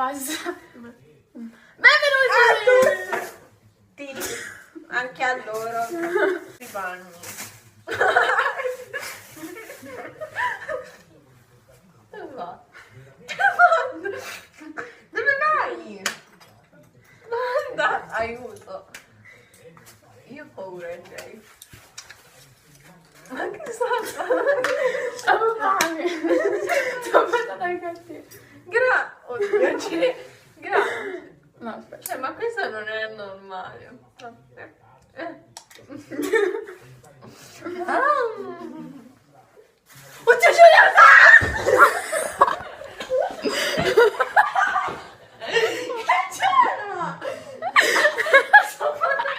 passa. Benvenuti! Anche a loro. I panni. Dove va? Dove vai? Guarda, aiuto. Io ho paura di lei. Ma che sta facendo? Ho fame. Sto facendo i cattivi. Oddio, grazie. No, aspetta. Cioè, ma questo non è normale. Oddio, Giulia! Che c'era? Sto fatto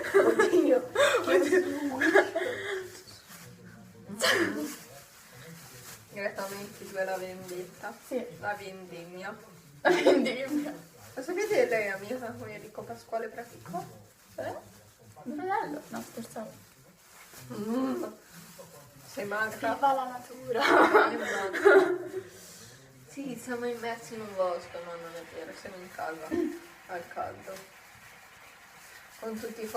Oddio. Greta, metti due la vendetta. Sì. La vendemmia. La vendemmia. Ma sapete lei è amica con Enrico Pasquale Pratico? Bello. No, scherzavo. Sei magra? Viva la natura. Sì, siamo immersi in un bosco, no, non è vero, siamo in casa, al caldo. Con tutti i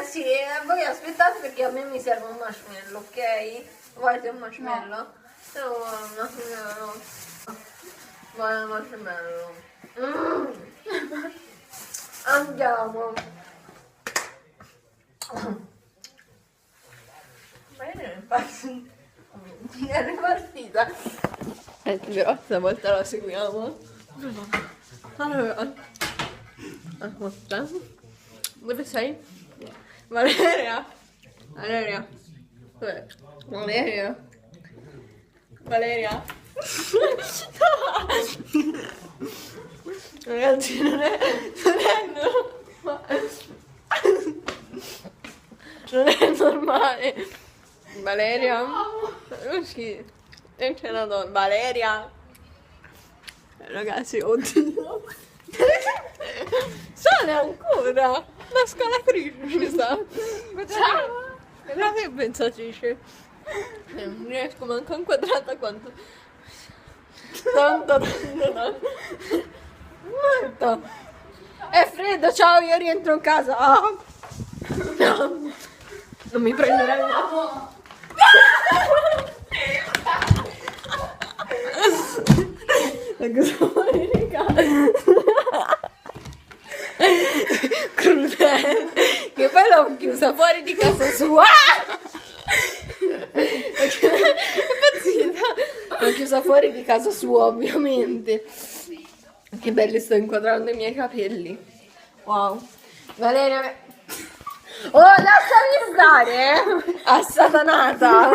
sì, voi aspettate perché a me mi serve un marshmallow, ok? Volete un marshmallow? No. Io voglio un marshmallow. Voglio un marshmallow. Andiamo. Bene, è ripartita. Però stavolta la seguiamo. Allora, aspetta. Dove sei? Valeria? Valeria? Dov'è? Valeria? Valeria? Ragazzi, non è normale. Valeria? Sì. E c'è una donna. Valeria? Ragazzi, oddio. Sale ancora. La scalatrice ci sta. Ciao. Guardate che pensatrice. Non riesco manco a inquadrata quanto. Tanto. Molto. È freddo, ciao, io rientro in casa. Ah. No. Non mi prenderai una. Ma cosa vuoi, raga? Crudele. Che poi l'ho chiusa fuori di casa sua. È impazzita. L'ho chiusa fuori di casa sua, ovviamente. Che belli, sto inquadrando i miei capelli. Wow. Valeria. Oh, lasciami stare! Assatanata!